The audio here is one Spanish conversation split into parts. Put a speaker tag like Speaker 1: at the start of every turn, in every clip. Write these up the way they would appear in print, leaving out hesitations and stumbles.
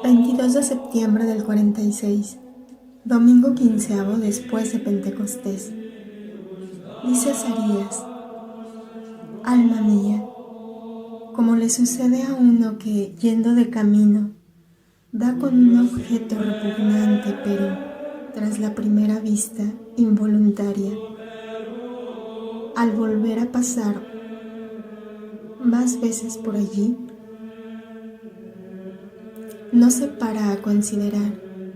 Speaker 1: 22 de septiembre del 46, domingo quinceavo después de Pentecostés. Dice Azarías: alma mía, como le sucede a uno que, yendo de camino, da con un objeto repugnante, pero, tras la primera vista, involuntaria, al volver a pasar más veces por allí, no se para a considerar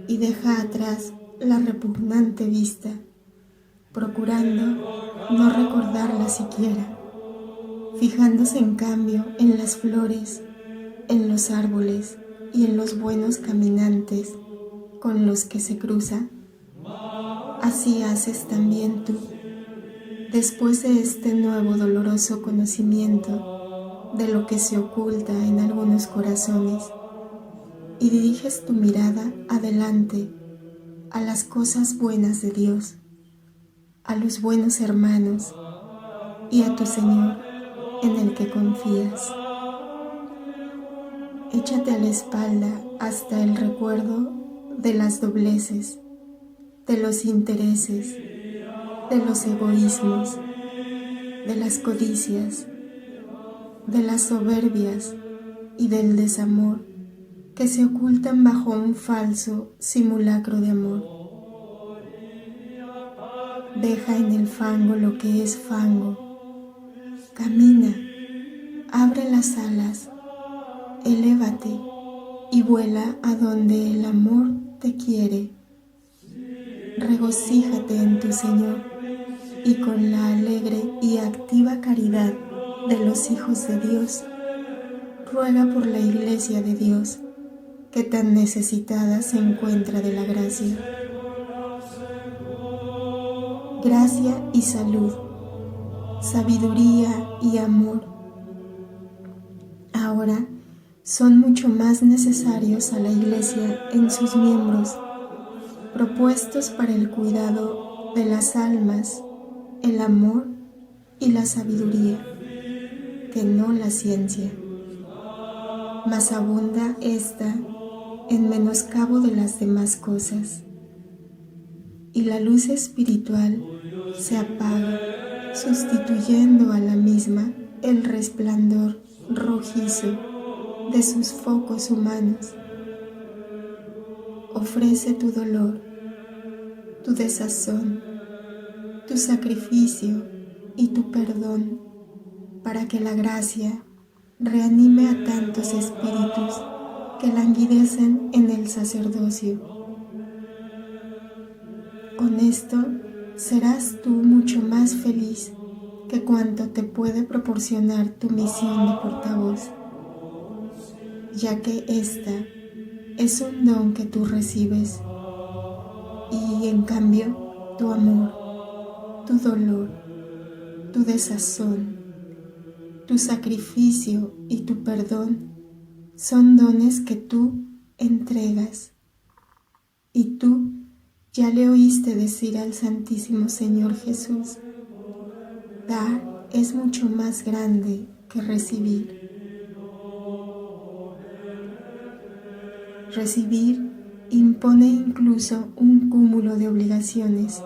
Speaker 1: y deja atrás la repugnante vista, procurando no recordarla siquiera, fijándose en cambio en las flores, en los árboles y en los buenos caminantes con los que se cruza. Así haces también tú, después de este nuevo doloroso conocimiento de lo que se oculta en algunos corazones, y diriges tu mirada adelante a las cosas buenas de Dios, a los buenos hermanos y a tu Señor en el que confías. Échate a la espalda hasta el recuerdo de las dobleces, de los intereses, de los egoísmos, de las codicias, de las soberbias y del desamor que se ocultan bajo un falso simulacro de amor. Deja en el fango lo que es fango. Camina, abre las alas, elévate y vuela a donde el amor te quiere. Regocíjate en tu Señor y con la alegre y activa caridad de los hijos de Dios, ruega por la Iglesia de Dios, que tan necesitada se encuentra de la gracia. Gracia y salud, sabiduría y amor, ahora son mucho más necesarios a la Iglesia en sus miembros, propuestos para el cuidado de las almas, el amor y la sabiduría, que no la ciencia. Mas abunda esta en menoscabo de las demás cosas, y la luz espiritual se apaga, sustituyendo a la misma el resplandor rojizo de sus focos humanos. Ofrece tu dolor, tu desazón, tu sacrificio y tu perdón, para que la gracia reanime a tantos espíritus que languidecen en el sacerdocio. Con esto serás tú mucho más feliz que cuanto te puede proporcionar tu misión de portavoz, ya que esta es un don que tú recibes, y en cambio tu amor, tu dolor, tu desazón, tu sacrificio y tu perdón son dones que tú entregas. Y tú ya le oíste decir al Santísimo Señor Jesús: dar es mucho más grande que recibir. Recibir impone incluso un cúmulo de obligaciones.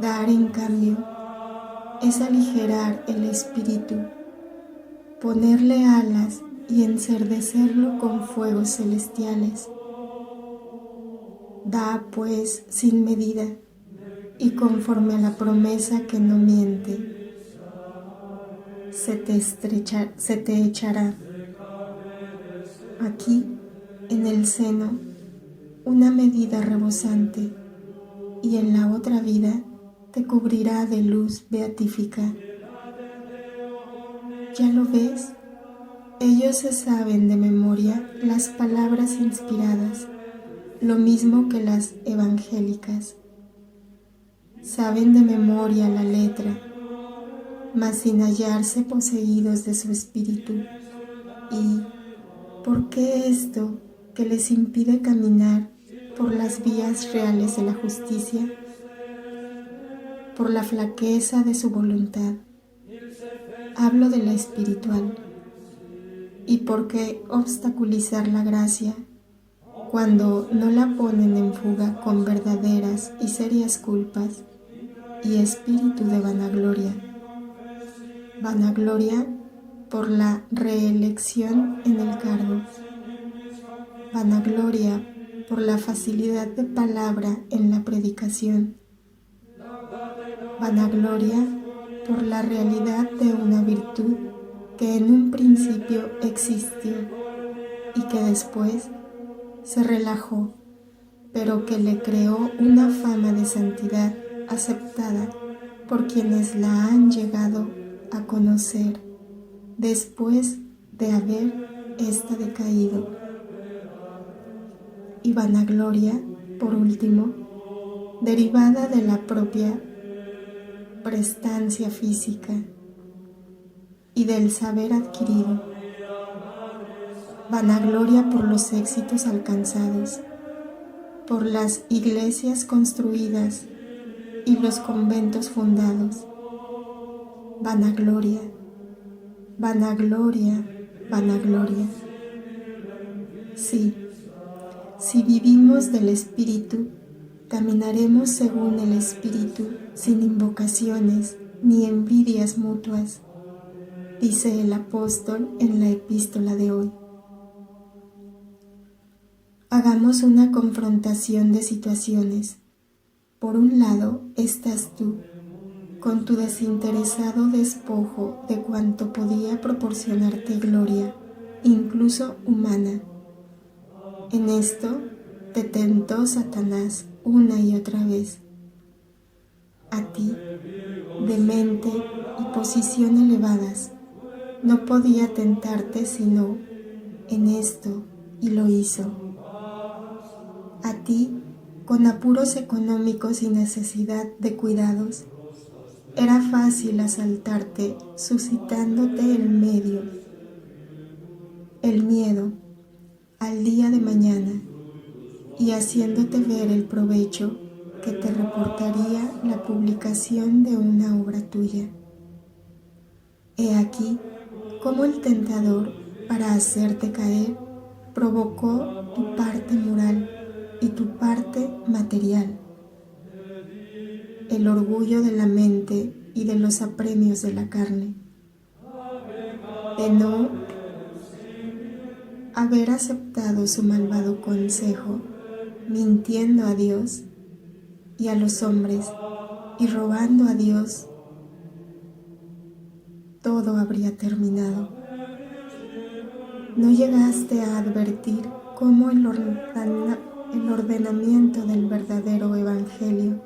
Speaker 1: Dar, en cambio, es aligerar el espíritu, ponerle alas y encerdecerlo con fuegos celestiales. Da, pues, sin medida y conforme a la promesa que no miente. Se te echará aquí, en el seno, una medida rebosante, y en la otra vida te cubrirá de luz beatífica. ¿Ya lo ves? Ellos se saben de memoria las palabras inspiradas, lo mismo que las evangélicas. Saben de memoria la letra, mas sin hallarse poseídos de su espíritu. ¿Y por qué esto que les impide caminar por las vías reales de la justicia? Por la flaqueza de su voluntad. Hablo de la espiritual. ¿Y por qué obstaculizar la gracia cuando no la ponen en fuga con verdaderas y serias culpas y espíritu de vanagloria. Vanagloria por la reelección en el cargo. Vanagloria por la facilidad de palabra en la predicación. Vanagloria por la realidad de una virtud que en un principio existió y que después se relajó, pero que le creó una fama de santidad aceptada por quienes la han llegado a conocer después de haber ésta decaído. Y vanagloria, por último, derivada de la propia prestancia física y del saber adquirido. Vanagloria por los éxitos alcanzados, por las iglesias construidas y los conventos fundados. Vanagloria, vanagloria, vanagloria. Sí, si vivimos del Espíritu, caminaremos según el Espíritu, sin invocaciones ni envidias mutuas, dice el apóstol en la epístola de hoy. Hagamos una confrontación de situaciones. Por un lado estás tú, con tu desinteresado despojo de cuanto podía proporcionarte gloria, incluso humana. En esto te tentó Satanás una y otra vez. A ti, de mente y posición elevadas, no podía tentarte sino en esto, y lo hizo. A ti, con apuros económicos y necesidad de cuidados, era fácil asaltarte suscitándote el miedo, al día de mañana y haciéndote ver el provecho que te reportaría la publicación de una obra tuya. He aquí cómo el tentador, para hacerte caer, provocó tu parte moral y tu parte material, el orgullo de la mente y de los apremios de la carne, de no haber aceptado su malvado consejo, mintiendo a Dios y a los hombres y robando a Dios, todo habría terminado. ¿No llegaste a advertir cómo el ordenamiento del verdadero evangelio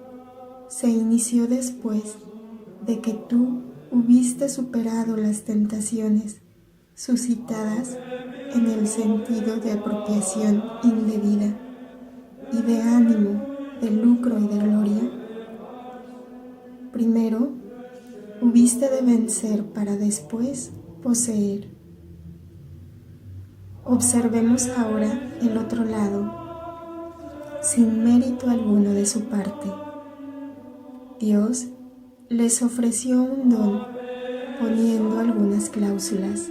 Speaker 1: se inició después de que tú hubiste superado las tentaciones suscitadas en el sentido de apropiación indebida y de ánimo, de lucro y de gloria? Primero, hubiste de vencer para después poseer. Observemos ahora el otro lado, sin mérito alguno de su parte. Dios les ofreció un don poniendo algunas cláusulas.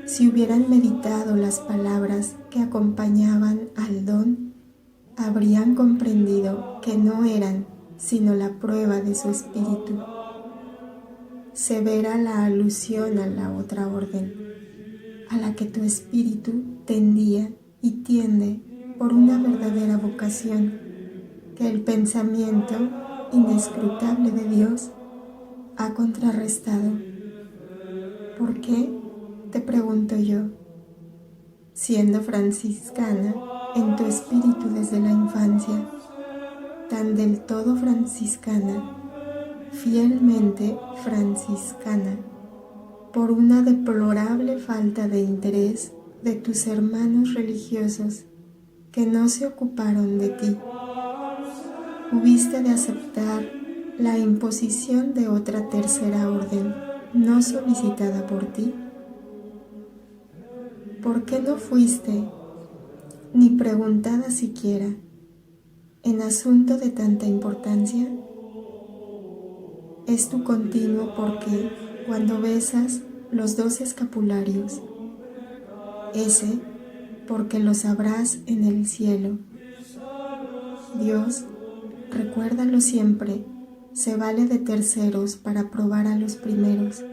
Speaker 1: Si hubieran meditado las palabras que acompañaban al don, habrían comprendido que no eran sino la prueba de su espíritu. Severa la alusión a la otra orden, a la que tu espíritu tendía y tiende por una verdadera vocación, que el pensamiento inescrutable de Dios ha contrarrestado. ¿Por qué? Te pregunto yo, siendo franciscana en tu espíritu desde la infancia, tan del todo franciscana, fielmente franciscana, por una deplorable falta de interés de tus hermanos religiosos que no se ocuparon de ti, hubiste de aceptar la imposición de otra tercera orden no solicitada por ti. ¿Por qué no fuiste, ni preguntada siquiera, en asunto de tanta importancia? Es tu continuo porque cuando besas los 2 escapularios, ese porque lo sabrás en el cielo. Dios, recuérdalo siempre, se vale de terceros para probar a los primeros.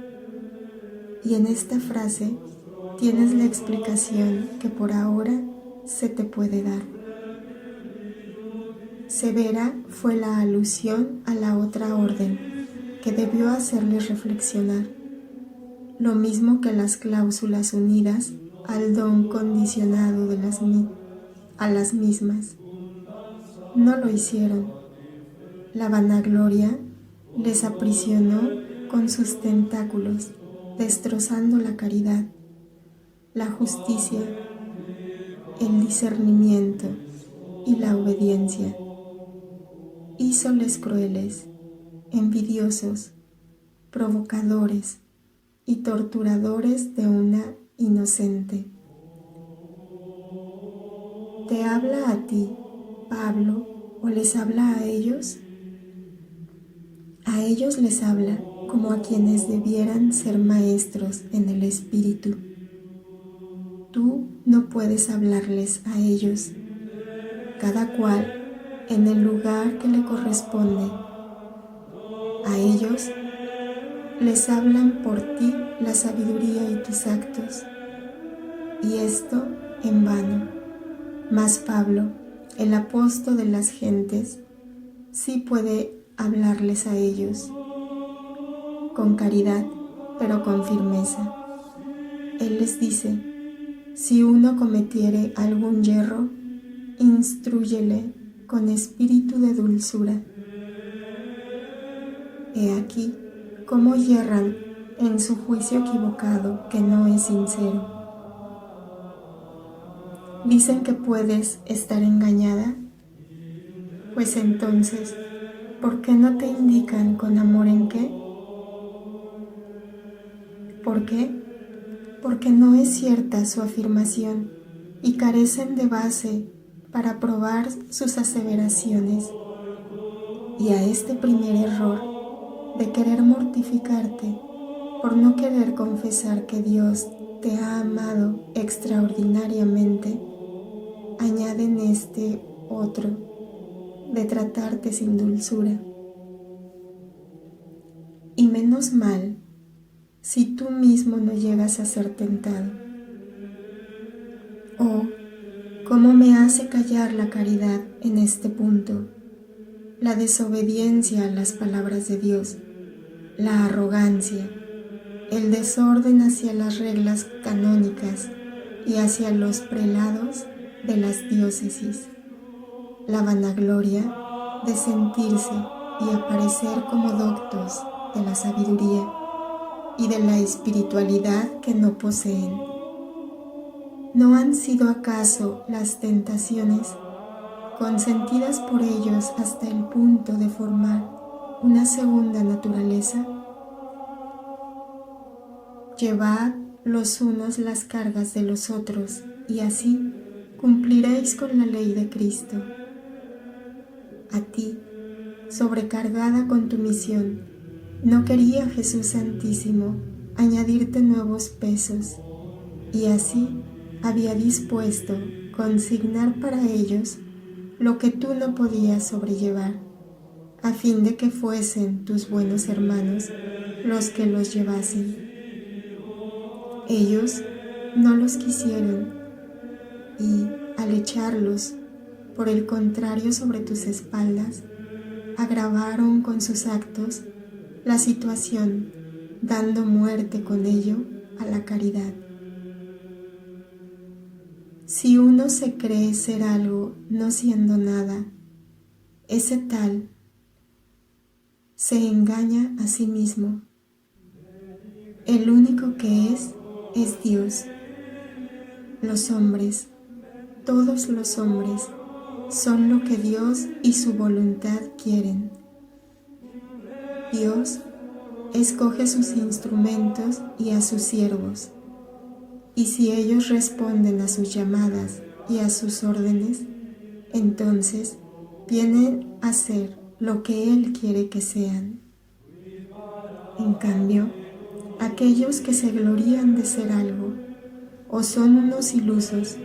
Speaker 1: Y en esta frase tienes la explicación que por ahora se te puede dar. Severa fue la alusión a la otra orden, que debió hacerles reflexionar, lo mismo que las cláusulas unidas al don condicionado de a las mismas. No lo hicieron. La vanagloria les aprisionó con sus tentáculos, destrozando la caridad, la justicia, el discernimiento y la obediencia. Hízoles crueles, envidiosos, provocadores y torturadores de una inocente. ¿Te habla a ti, Pablo, o les habla a ellos? A ellos les habla como a quienes debieran ser maestros en el espíritu. Tú no puedes hablarles a ellos, cada cual en el lugar que le corresponde. A ellos les hablan por ti la sabiduría y tus actos, y esto en vano. Mas Pablo, el apóstol de las gentes, sí puede hablarles a ellos, con caridad, pero con firmeza. Él les dice: si uno cometiere algún yerro, instrúyele con espíritu de dulzura. He aquí cómo yerran en su juicio equivocado, que no es sincero. ¿Dicen que puedes estar engañada? Pues entonces, ¿por qué no te indican con amor en qué? ¿Por qué? Porque no es cierta su afirmación y carecen de base para probar sus aseveraciones. Y a este primer error de querer mortificarte por no querer confesar que Dios te ha amado extraordinariamente, añaden este otro de tratarte sin dulzura. Y menos mal si tú mismo no llegas a ser tentado. Oh, cómo me hace callar la caridad en este punto, la desobediencia a las palabras de Dios, la arrogancia, el desorden hacia las reglas canónicas y hacia los prelados de las diócesis, la vanagloria de sentirse y aparecer como doctos de la sabiduría y de la espiritualidad que no poseen. ¿No han sido acaso las tentaciones consentidas por ellos hasta el punto de formar una segunda naturaleza? Llevad los unos las cargas de los otros, y así cumpliréis con la ley de Cristo. A ti, sobrecargada con tu misión, no quería Jesús Santísimo añadirte nuevos pesos, y así había dispuesto consignar para ellos lo que tú no podías sobrellevar, a fin de que fuesen tus buenos hermanos los que los llevasen. Ellos no los quisieron y, al echarlos, por el contrario, sobre tus espaldas, agravaron con sus actos la situación, dando muerte con ello a la caridad. Si uno se cree ser algo no siendo nada, ese tal se engaña a sí mismo. El único que es Dios. Los hombres, todos los hombres, son lo que Dios y su voluntad quieren. Dios escoge sus instrumentos y a sus siervos, y si ellos responden a sus llamadas y a sus órdenes, entonces vienen a ser lo que Él quiere que sean. En cambio, aquellos que se glorían de ser algo, o son unos ilusos,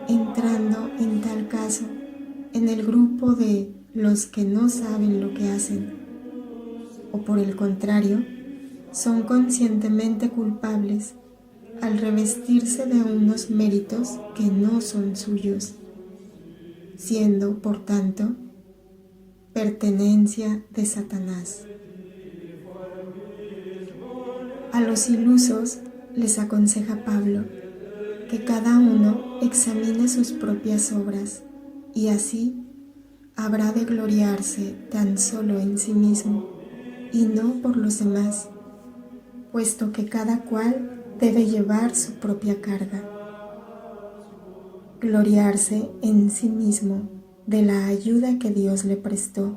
Speaker 1: entrando en tal caso en el grupo de los que no saben lo que hacen, o por el contrario, son conscientemente culpables al revestirse de unos méritos que no son suyos, siendo, por tanto, pertenencia de Satanás. A los ilusos les aconseja Pablo que cada uno examine sus propias obras y así habrá de gloriarse tan solo en sí mismo y no por los demás, puesto que cada cual debe llevar su propia carga. Gloriarse en sí mismo de la ayuda que Dios le prestó,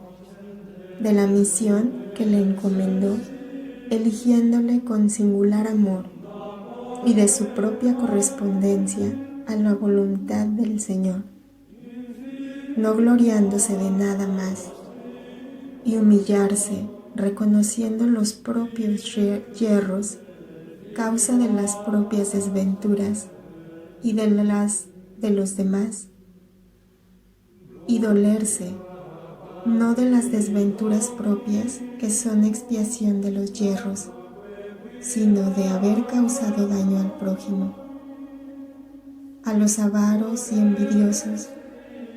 Speaker 1: de la misión que le encomendó, eligiéndole con singular amor, y de su propia correspondencia a la voluntad del Señor, no gloriándose de nada más, y humillarse reconociendo los propios yerros, causa de las propias desventuras y de las de los demás, y dolerse no de las desventuras propias que son expiación de los yerros, sino de haber causado daño al prójimo. A los avaros y envidiosos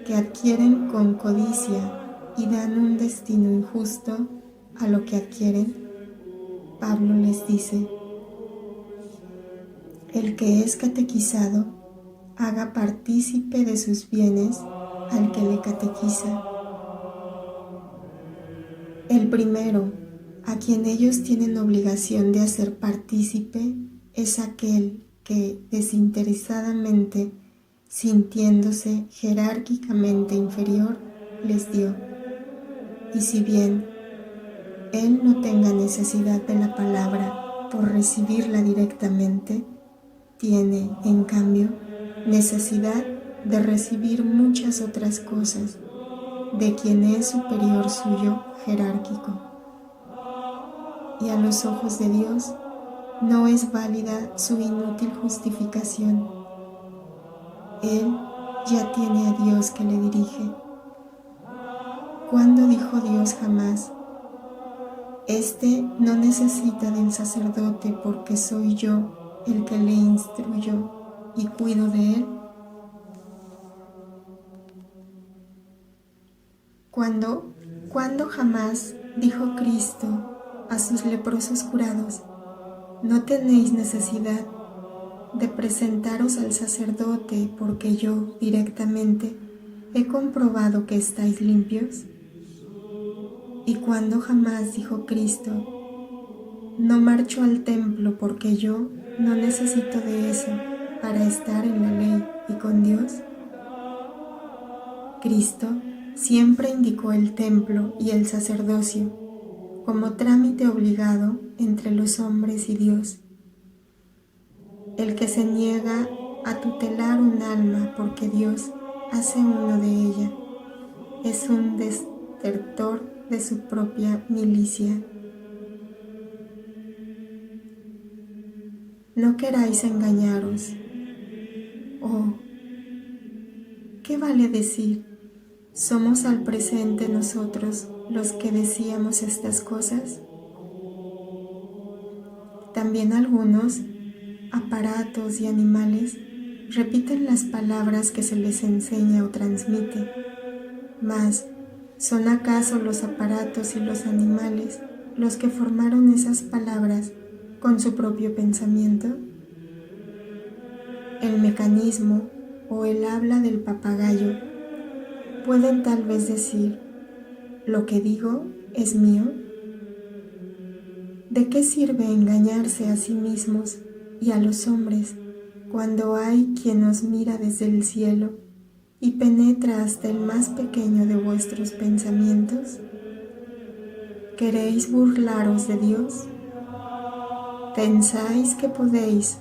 Speaker 1: que adquieren con codicia y dan un destino injusto a lo que adquieren, Pablo les dice: el que es catequizado, haga partícipe de sus bienes al que le catequiza. El primero, a quien ellos tienen obligación de hacer partícipe, es aquel que desinteresadamente, sintiéndose jerárquicamente inferior, les dio. Y si bien él no tenga necesidad de la palabra por recibirla directamente, tiene, en cambio, necesidad de recibir muchas otras cosas de quien es superior suyo jerárquico. Y a los ojos de Dios no es válida su inútil justificación. Él ya tiene a Dios que le dirige. ¿Cuándo dijo Dios jamás: este no necesita del sacerdote porque soy yo el que le instruyo y cuido de él? ¿Cuándo jamás dijo Cristo a sus leprosos curados: no tenéis necesidad de presentaros al sacerdote porque yo directamente he comprobado que estáis limpios? ¿Y cuándo jamás dijo Cristo: no marcho al templo porque yo no necesito de eso para estar en la ley y con Dios? Cristo siempre indicó el templo y el sacerdocio como trámite obligado entre los hombres y Dios. El que se niega a tutelar un alma porque Dios hace uno de ella es un desertor de su propia milicia. No queráis engañaros. Oh, ¿qué vale decir: somos al presente nosotros los que decíamos estas cosas? También algunos aparatos y animales repiten las palabras que se les enseña o transmite, mas ¿son acaso los aparatos y los animales los que formaron esas palabras con su propio pensamiento? El mecanismo o el habla del papagayo pueden tal vez decir: lo que digo es mío. ¿De qué sirve engañarse a sí mismos y a los hombres cuando hay quien nos mira desde el cielo y penetra hasta el más pequeño de vuestros pensamientos? ¿Queréis burlaros de Dios? ¿Pensáis que podéis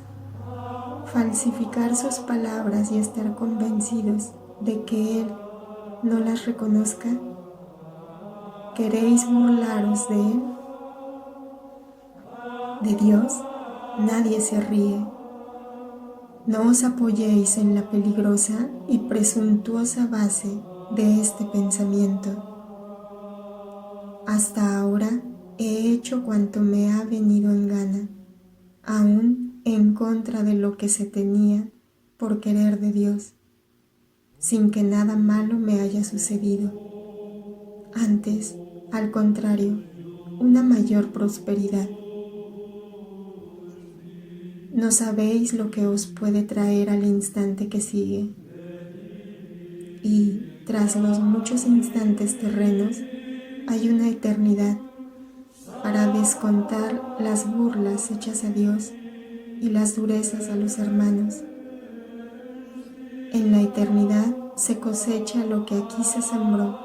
Speaker 1: falsificar sus palabras y estar convencidos de que Él no las reconozca? ¿Queréis burlaros de Él? De Dios nadie se ríe. No os apoyéis en la peligrosa y presuntuosa base de este pensamiento. Hasta ahora he hecho cuanto me ha venido en gana, aún en contra de lo que se tenía por querer de Dios, sin que nada malo me haya sucedido. Antes, al contrario, una mayor prosperidad. No sabéis lo que os puede traer al instante que sigue. Y, tras los muchos instantes terrenos, hay una eternidad para descontar las burlas hechas a Dios y las durezas a los hermanos. En la eternidad se cosecha lo que aquí se sembró.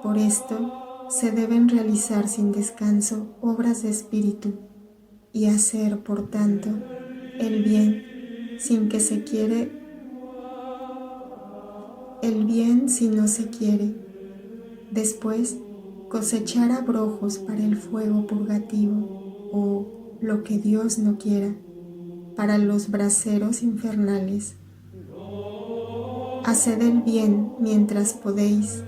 Speaker 1: Por esto se deben realizar sin descanso obras de espíritu y hacer, por tanto, el bien sin que se quiere, el bien si no se quiere. Después cosechar abrojos para el fuego purgativo o, lo que Dios no quiera, para los braseros infernales. Haced el bien mientras podéis,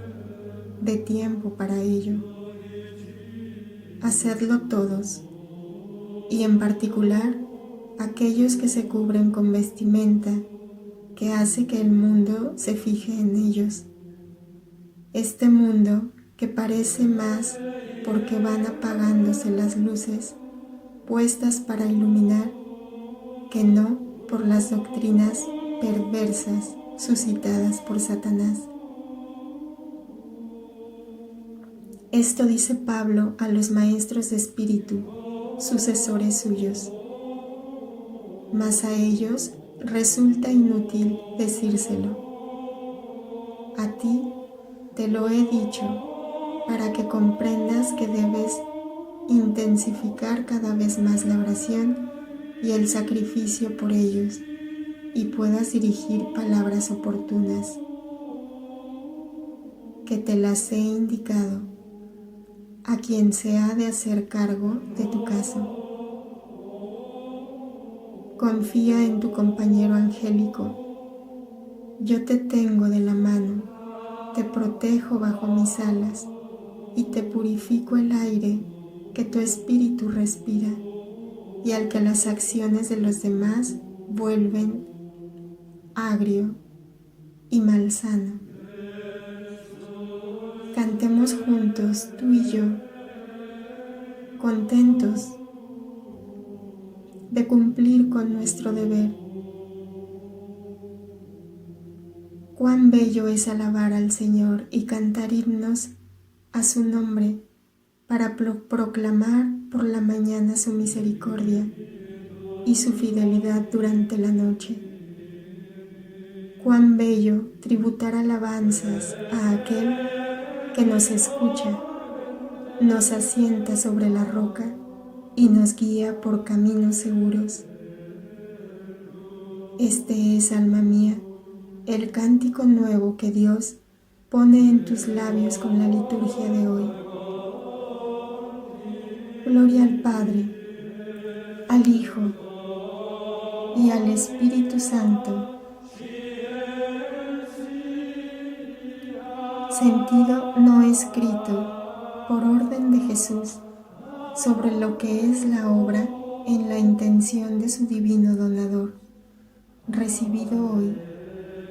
Speaker 1: de tiempo para ello. Hacedlo todos, y en particular aquellos que se cubren con vestimenta que hace que el mundo se fije en ellos. Este mundo que parece más porque van apagándose las luces puestas para iluminar, que no por las doctrinas perversas suscitadas por Satanás. Esto dice Pablo a los maestros de espíritu, sucesores suyos. Mas a ellos resulta inútil decírselo. A ti te lo he dicho para que comprendas que debes intensificar cada vez más la oración y el sacrificio por ellos, y puedas dirigir palabras oportunas, que te las he indicado, a quien se ha de hacer cargo de tu caso. Confía en tu compañero angélico. Yo te tengo de la mano, te protejo bajo mis alas y te purifico el aire que tu espíritu respira y al que las acciones de los demás vuelven agrio y malsano. Cantemos juntos, tú y yo, contentos de cumplir con nuestro deber. Cuán bello es alabar al Señor y cantar himnos a su nombre para proclamar por la mañana su misericordia y su fidelidad durante la noche. Cuán bello tributar alabanzas a aquel que nos escucha, nos asienta sobre la roca y nos guía por caminos seguros. Este es, alma mía, el cántico nuevo que Dios pone en tus labios con la liturgia de hoy. Gloria al Padre, al Hijo y al Espíritu Santo. Sentido no escrito por orden de Jesús sobre lo que es la obra en la intención de su divino donador, recibido hoy,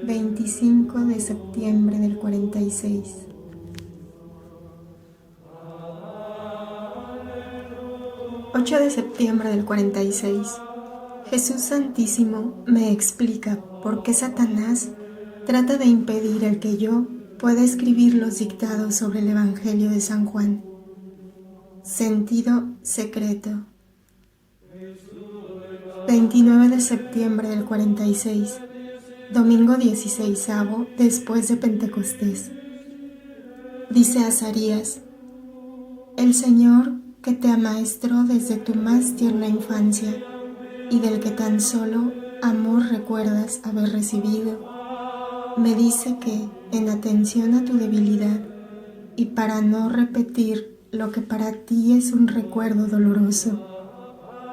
Speaker 1: 25 de septiembre del 46. «8 de septiembre del 46. Jesús Santísimo me explica por qué Satanás trata de impedir el que yo pueda escribir los dictados sobre el Evangelio de San Juan. Sentido secreto. 29 de septiembre del 46, domingo 16avo después de Pentecostés. Dice Azarías: el Señor, que te amaestró desde tu más tierna infancia y del que tan solo amor recuerdas haber recibido, me dice que, en atención a tu debilidad y para no repetir lo que para ti es un recuerdo doloroso,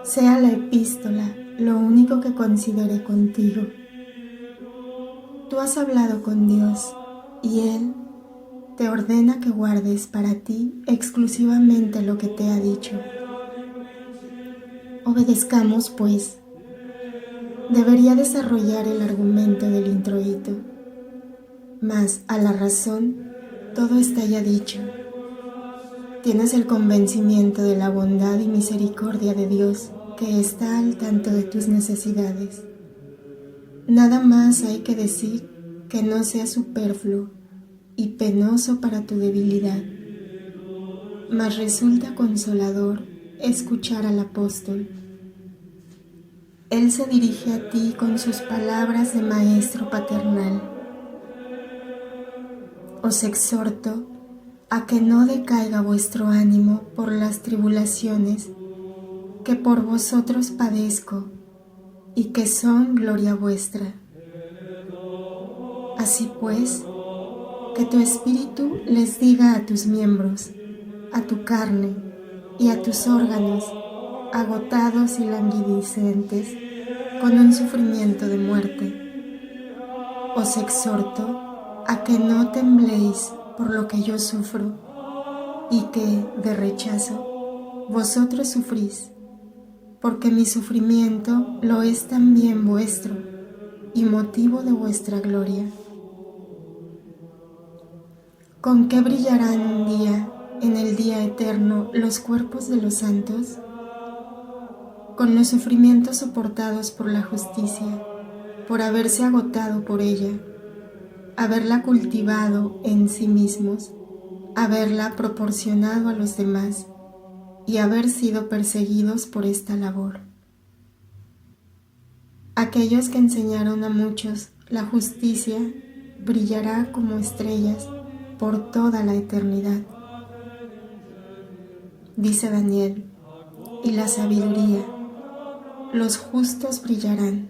Speaker 1: sea la epístola lo único que consideré contigo. Tú has hablado con Dios y Él te ordena que guardes para ti exclusivamente lo que te ha dicho. Obedezcamos, pues. Debería desarrollar el argumento del introito, mas a la razón todo está ya dicho. Tienes el convencimiento de la bondad y misericordia de Dios que está al tanto de tus necesidades. Nada más hay que decir que no sea superfluo y penoso para tu debilidad, mas resulta consolador escuchar al apóstol. Él se dirige a ti con sus palabras de maestro paternal. Os exhorto a que no decaiga vuestro ánimo por las tribulaciones que por vosotros padezco y que son gloria vuestra. Así pues, que tu espíritu les diga a tus miembros, a tu carne y a tus órganos, agotados y languidecientes, con un sufrimiento de muerte. Os exhorto a que no tembléis por lo que yo sufro y que, de rechazo, vosotros sufrís, porque mi sufrimiento lo es también vuestro y motivo de vuestra gloria. ¿Con qué brillarán un día, en el día eterno, los cuerpos de los santos? Con los sufrimientos soportados por la justicia, por haberse agotado por ella, haberla cultivado en sí mismos, haberla proporcionado a los demás y haber sido perseguidos por esta labor. Aquellos que enseñaron a muchos la justicia brillará como estrellas por toda la eternidad. Dice Daniel, y la sabiduría, los justos brillarán.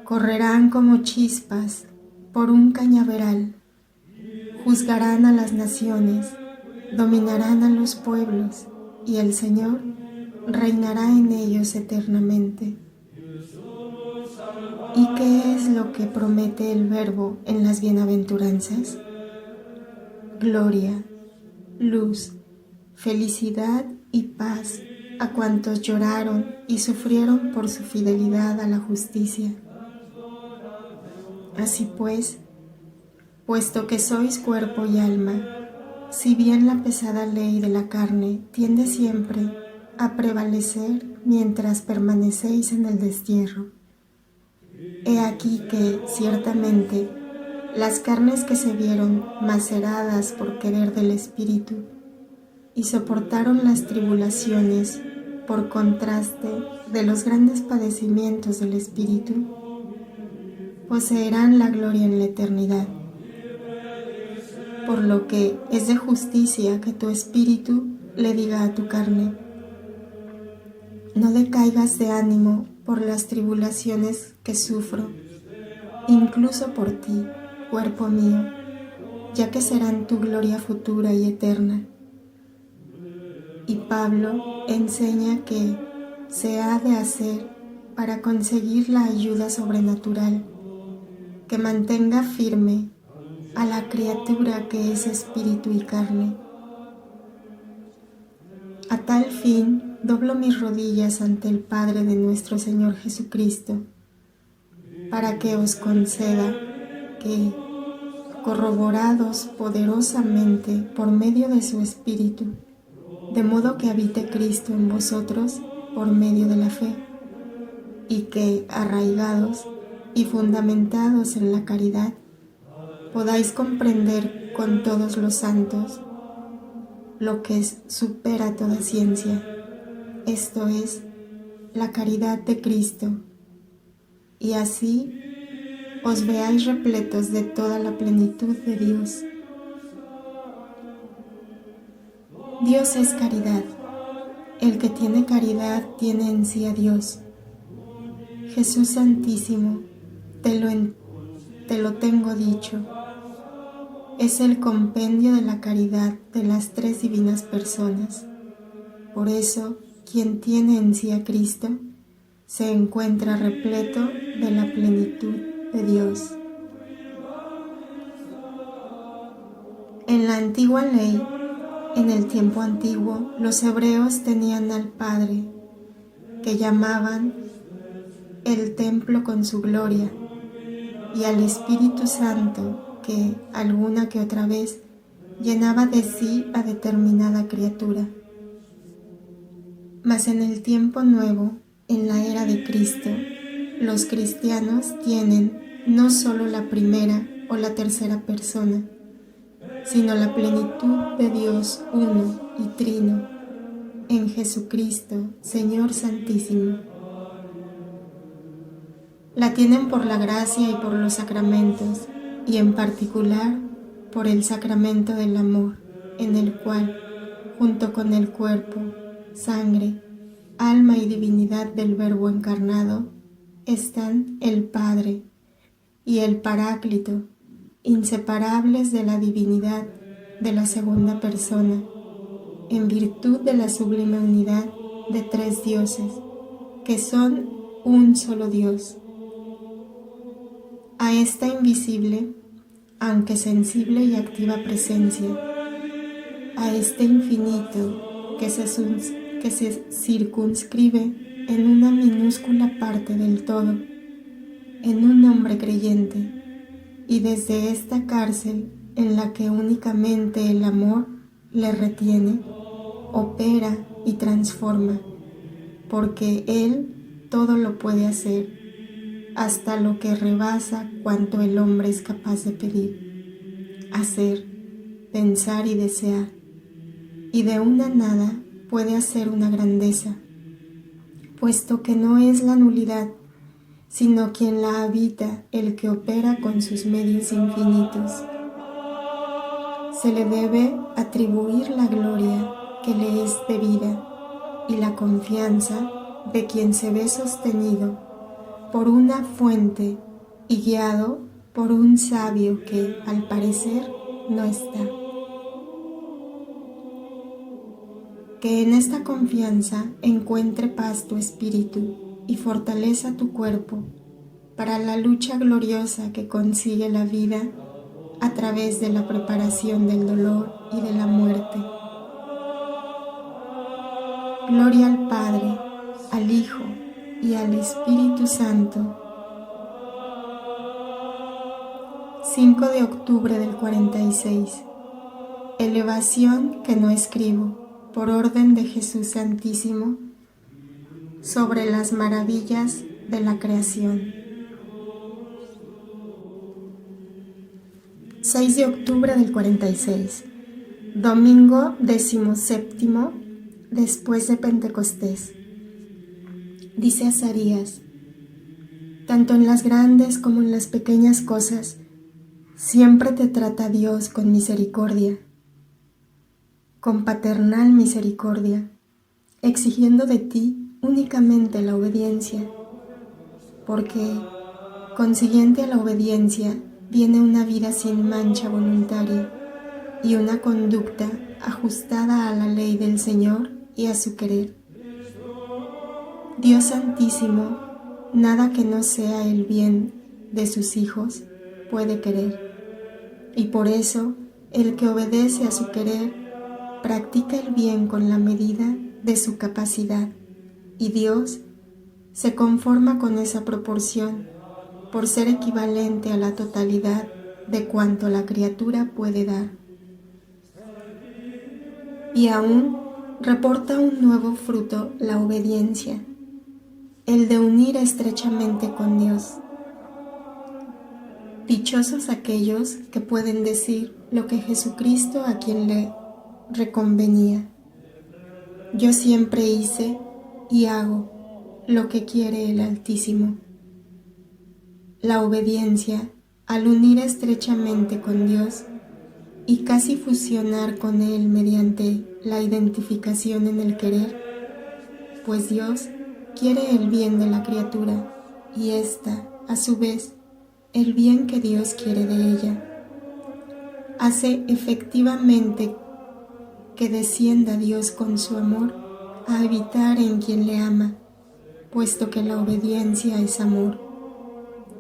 Speaker 1: Correrán como chispas por un cañaveral, juzgarán a las naciones, dominarán a los pueblos, y el Señor reinará en ellos eternamente. ¿Y qué es lo que promete el Verbo en las bienaventuranzas? Gloria, luz, felicidad y paz a cuantos lloraron y sufrieron por su fidelidad a la justicia. Así pues, puesto que sois cuerpo y alma, si bien la pesada ley de la carne tiende siempre a prevalecer mientras permanecéis en el destierro, he aquí que, ciertamente, las carnes que se vieron maceradas por querer del Espíritu y soportaron las tribulaciones por contraste de los grandes padecimientos del Espíritu, poseerán la gloria en la eternidad. Por lo que es de justicia que tu espíritu le diga a tu carne, no decaigas de ánimo por las tribulaciones que sufro, incluso por ti, cuerpo mío, ya que serán tu gloria futura y eterna. Y Pablo enseña que se ha de hacer para conseguir la ayuda sobrenatural, que mantenga firme a la criatura que es espíritu y carne. A tal fin, doblo mis rodillas ante el Padre de nuestro Señor Jesucristo, para que os conceda que, corroborados poderosamente por medio de su Espíritu, de modo que habite Cristo en vosotros por medio de la fe, y que, arraigados y fundamentados en la caridad, podáis comprender con todos los santos lo que supera toda ciencia, esto es, la caridad de Cristo, y así os veáis repletos de toda la plenitud de Dios. Dios es caridad. El que tiene caridad tiene en sí a Dios. Jesús Santísimo, te lo tengo dicho. Es el compendio de la caridad de las tres divinas personas. Por eso, quien tiene en sí a Cristo, se encuentra repleto de la plenitud de Dios. En la antigua ley, en el tiempo antiguo, los hebreos tenían al Padre, que llamaban el templo con su gloria, y al Espíritu Santo, que alguna que otra vez llenaba de sí a determinada criatura. Mas en el tiempo nuevo, en la era de Cristo, los cristianos tienen no solo la primera o la tercera persona, sino la plenitud de Dios uno y trino, en Jesucristo, Señor Santísimo. La tienen por la gracia y por los sacramentos, y en particular por el sacramento del amor, en el cual, junto con el cuerpo, sangre, alma y divinidad del Verbo encarnado, están el Padre y el Paráclito, inseparables de la divinidad de la segunda persona, en virtud de la sublime unidad de tres dioses, que son un solo Dios. A esta invisible, aunque sensible y activa presencia, a este infinito que se circunscribe en una minúscula parte del todo, en un hombre creyente, y desde esta cárcel en la que únicamente el amor le retiene, opera y transforma, porque Él todo lo puede hacer, hasta lo que rebasa cuanto el hombre es capaz de pedir, hacer, pensar y desear, y de una nada puede hacer una grandeza, puesto que no es la nulidad, sino quien la habita el que opera con sus medios infinitos. Se le debe atribuir la gloria que le es debida y la confianza de quien se ve sostenido por una fuente y guiado por un sabio que, al parecer, no está. Que en esta confianza encuentre paz tu espíritu y fortaleza tu cuerpo para la lucha gloriosa que consigue la vida a través de la preparación del dolor y de la muerte. Gloria al Padre, al Hijo y al Espíritu Santo. 5 de octubre del 46. Elevación que no escribo, por orden de Jesús Santísimo, sobre las maravillas de la creación. 6 de octubre del 46. Domingo 17º después de Pentecostés. Dice Azarías: tanto en las grandes como en las pequeñas cosas, siempre te trata Dios con misericordia, con paternal misericordia, exigiendo de ti únicamente la obediencia, porque, consiguiente a la obediencia, viene una vida sin mancha voluntaria y una conducta ajustada a la ley del Señor y a su querer. Dios Santísimo, nada que no sea el bien de sus hijos puede querer, y por eso el que obedece a su querer practica el bien con la medida de su capacidad, y Dios se conforma con esa proporción por ser equivalente a la totalidad de cuanto la criatura puede dar. Y aún reporta un nuevo fruto la obediencia, el de unir estrechamente con Dios. Dichosos aquellos que pueden decir lo que Jesucristo a quien le reconvenía: yo siempre hice y hago lo que quiere el Altísimo. La obediencia, al unir estrechamente con Dios y casi fusionar con Él mediante la identificación en el querer, pues Dios quiere el bien de la criatura y ésta, a su vez, el bien que Dios quiere de ella, hace efectivamente que descienda Dios con su amor a habitar en quien le ama, puesto que la obediencia es amor.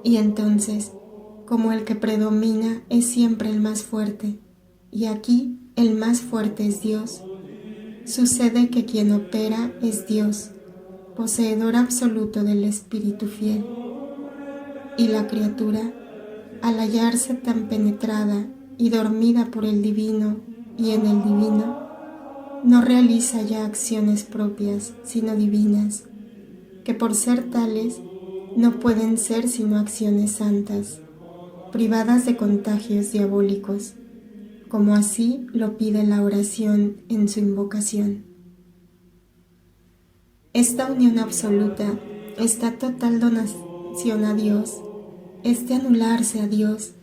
Speaker 1: Y entonces, como el que predomina es siempre el más fuerte, y aquí el más fuerte es Dios, sucede que quien opera es Dios, poseedor absoluto del Espíritu fiel. Y la criatura, al hallarse tan penetrada y dormida por el divino y en el divino, no realiza ya acciones propias, sino divinas, que por ser tales no pueden ser sino acciones santas, privadas de contagios diabólicos, como así lo pide la oración en su invocación. Esta unión absoluta, esta total donación a Dios, este anularse a Dios,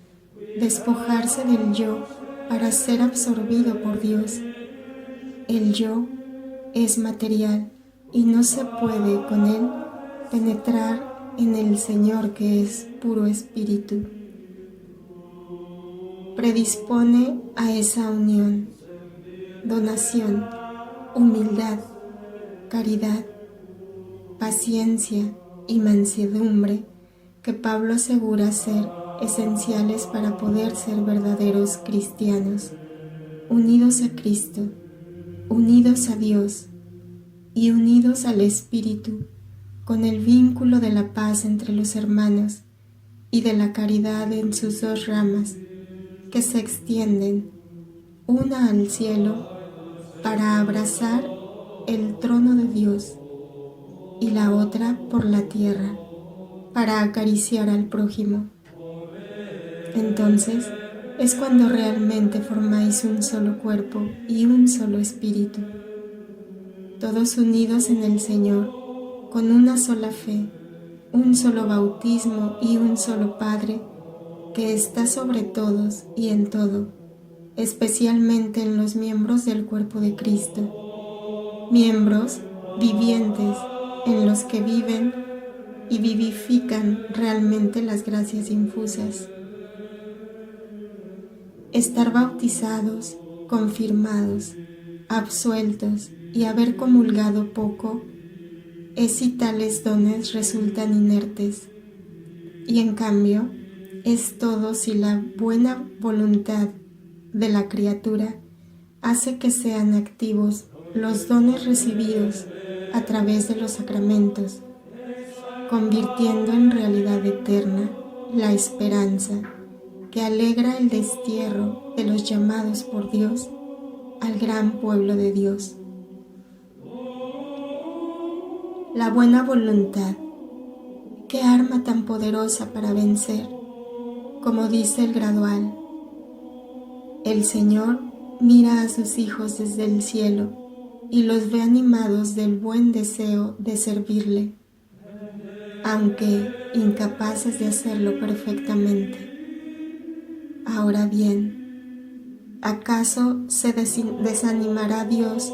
Speaker 1: despojarse del yo para ser absorbido por Dios. El yo es material y no se puede con él penetrar en el Señor que es puro espíritu. Predispone a esa unión, donación, humildad, caridad, paciencia y mansedumbre que Pablo asegura ser esenciales para poder ser verdaderos cristianos, unidos a Cristo, unidos a Dios y unidos al Espíritu, con el vínculo de la paz entre los hermanos y de la caridad en sus dos ramas, que se extienden, una al cielo para abrazar el trono de Dios y la otra por la tierra para acariciar al prójimo. Entonces es cuando realmente formáis un solo cuerpo y un solo espíritu, todos unidos en el Señor, con una sola fe, un solo bautismo y un solo Padre, que está sobre todos y en todo, especialmente en los miembros del cuerpo de Cristo, miembros vivientes en los que viven y vivifican realmente las gracias infusas. Estar bautizados, confirmados, absueltos y haber comulgado poco es si tales dones resultan inertes, y en cambio es todo si la buena voluntad de la criatura hace que sean activos los dones recibidos a través de los sacramentos, convirtiendo en realidad eterna la esperanza que alegra el destierro de los llamados por Dios al gran pueblo de Dios. La buena voluntad, qué arma tan poderosa para vencer, como dice el gradual. El Señor mira a sus hijos desde el cielo y los ve animados del buen deseo de servirle, aunque incapaces de hacerlo perfectamente. Ahora bien, ¿acaso se desanimará Dios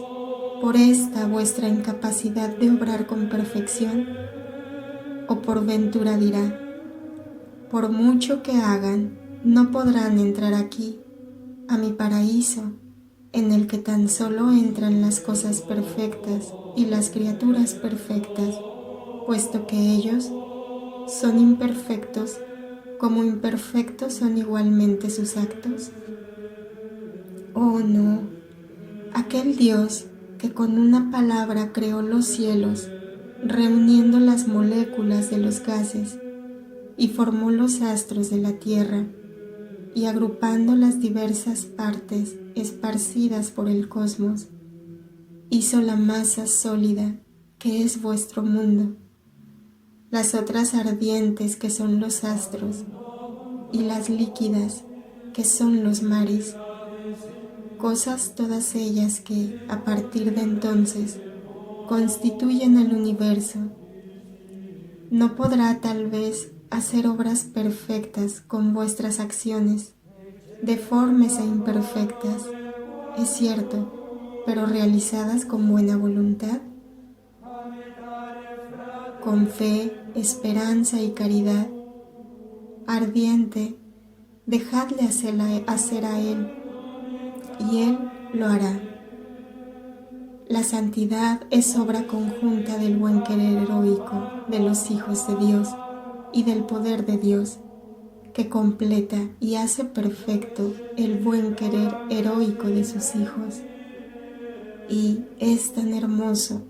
Speaker 1: por esta vuestra incapacidad de obrar con perfección? ¿O por ventura dirá, por mucho que hagan, no podrán entrar aquí, a mi paraíso, en el que tan solo entran las cosas perfectas y las criaturas perfectas, puesto que ellos son imperfectos, como imperfectos son igualmente sus actos? Oh no, aquel Dios que con una palabra creó los cielos, reuniendo las moléculas de los gases, y formó los astros de la tierra, y agrupando las diversas partes esparcidas por el cosmos, hizo la masa sólida que es vuestro mundo, las otras ardientes que son los astros, y las líquidas que son los mares, cosas todas ellas que, a partir de entonces, constituyen el universo. No podrá tal vez hacer obras perfectas con vuestras acciones, deformes e imperfectas, es cierto, pero realizadas con buena voluntad, con fe, esperanza y caridad. Ardiente, dejadle hacer a Él, y Él lo hará. La santidad es obra conjunta del buen querer heroico de los hijos de Dios y del poder de Dios, que completa y hace perfecto el buen querer heroico de sus hijos. Y es tan hermoso,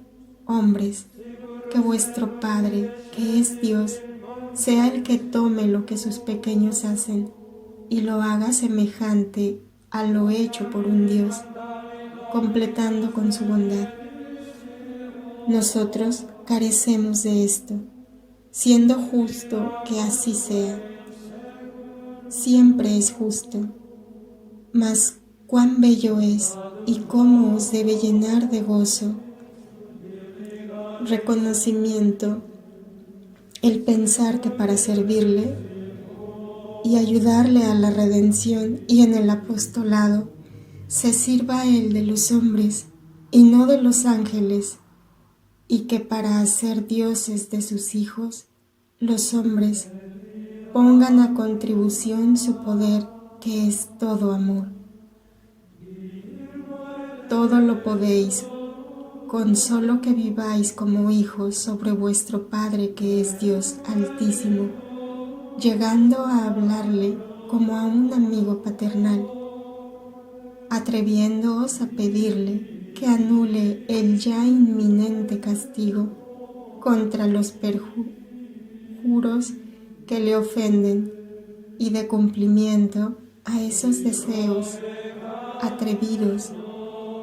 Speaker 1: hombres, que vuestro Padre, que es Dios, sea el que tome lo que sus pequeños hacen y lo haga semejante a lo hecho por un Dios, completando con su bondad. Nosotros carecemos de esto, siendo justo que así sea. Siempre es justo, mas cuán bello es y cómo os debe llenar de gozo, reconocimiento, el pensar que para servirle y ayudarle a la redención y en el apostolado se sirva a él de los hombres y no de los ángeles, y que para hacer dioses de sus hijos, los hombres pongan a contribución su poder, que es todo amor. Todo lo podéis, con solo que viváis como hijos sobre vuestro Padre, que es Dios Altísimo, llegando a hablarle como a un amigo paternal, atreviéndoos a pedirle que anule el ya inminente castigo contra los perjuros que le ofenden, y de cumplimiento a esos deseos atrevidos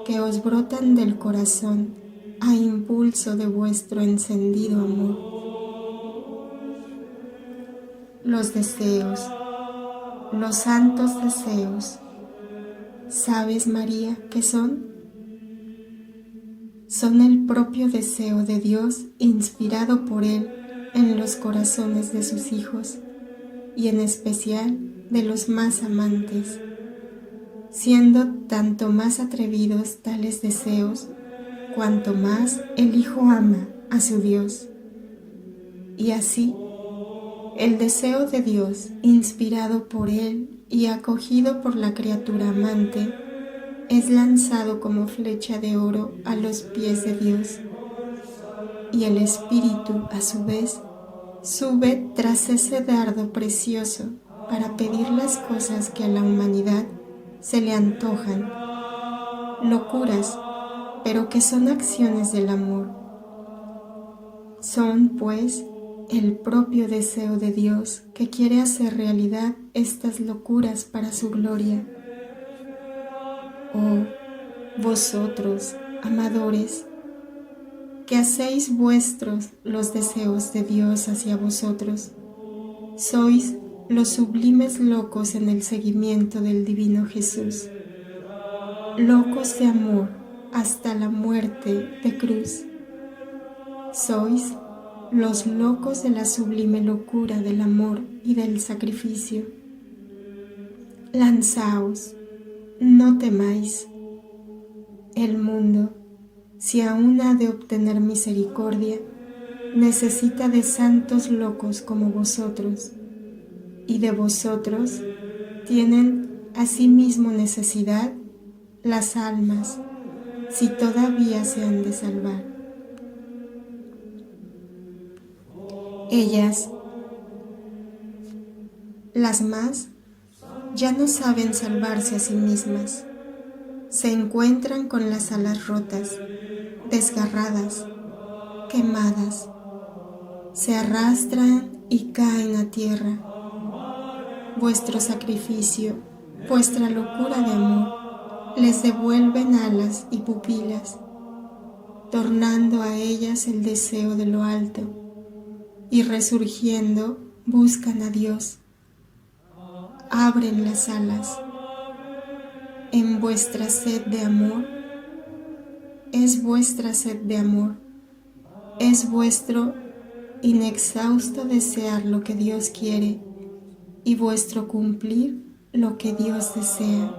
Speaker 1: que os brotan del corazón a impulso de vuestro encendido amor. Los deseos, los santos deseos, ¿sabes, María, qué son? Son el propio deseo de Dios inspirado por Él en los corazones de sus hijos y en especial de los más amantes, siendo tanto más atrevidos tales deseos cuanto más el Hijo ama a su Dios. Y así, el deseo de Dios, inspirado por Él y acogido por la criatura amante, es lanzado como flecha de oro a los pies de Dios, y el Espíritu, a su vez, sube tras ese dardo precioso para pedir las cosas que a la humanidad se le antojan, locuras, pero que son acciones del amor. Son, pues, el propio deseo de Dios que quiere hacer realidad estas locuras para su gloria. Oh, vosotros, amadores, que hacéis vuestros los deseos de Dios hacia vosotros, sois los sublimes locos en el seguimiento del divino Jesús, locos de amor hasta la muerte de cruz. Sois los locos de la sublime locura del amor y del sacrificio. Lanzaos, no temáis. El mundo, si aún ha de obtener misericordia, necesita de santos locos como vosotros, y de vosotros tienen asimismo necesidad las almas, si todavía se han de salvar. Ellas, las más, ya no saben salvarse a sí mismas. Se encuentran con las alas rotas, desgarradas, quemadas. Se arrastran y caen a tierra. Vuestro sacrificio, vuestra locura de amor, les devuelven alas y pupilas, tornando a ellas el deseo de lo alto, y resurgiendo buscan a Dios. Abren las alas. En vuestra sed de amor, es vuestra sed de amor, es vuestro inexhausto desear lo que Dios quiere y vuestro cumplir lo que Dios desea,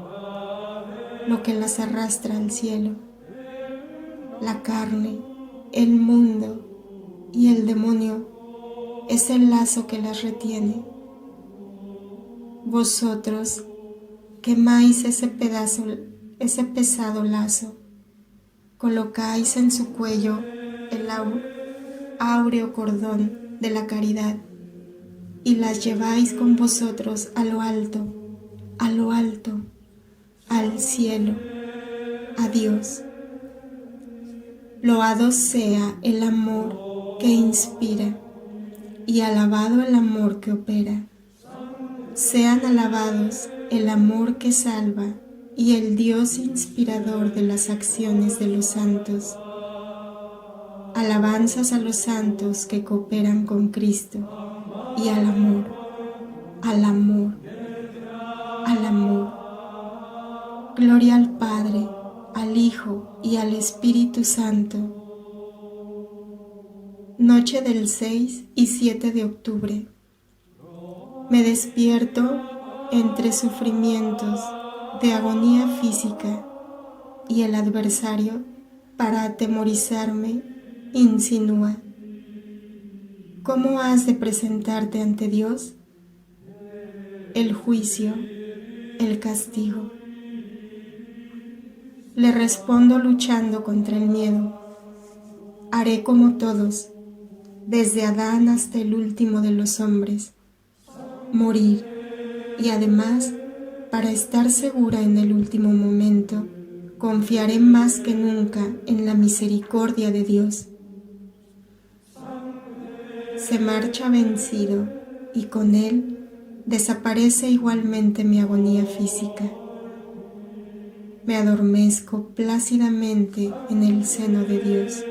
Speaker 1: lo que las arrastra al cielo. La carne, el mundo y el demonio es el lazo que las retiene. Vosotros quemáis ese pesado lazo, colocáis en su cuello el áureo cordón de la caridad y las lleváis con vosotros a lo alto, al cielo, a Dios. Loado sea el amor que inspira y alabado el amor que opera. Sean alabados el amor que salva y el Dios inspirador de las acciones de los santos. Alabanzas a los santos que cooperan con Cristo y al amor, al amor, al amor. Gloria al Padre, al Hijo y al Espíritu Santo. Noche del 6 y 7 de octubre. Me despierto entre sufrimientos de agonía física y el adversario, para atemorizarme, insinúa: ¿cómo has de presentarte ante Dios? El juicio, el castigo. Le respondo luchando contra el miedo. Haré como todos, desde Adán hasta el último de los hombres, morir, y además, para estar segura en el último momento, confiaré más que nunca en la misericordia de Dios. Se marcha vencido y con él desaparece igualmente mi agonía física. Me adormezco plácidamente en el seno de Dios.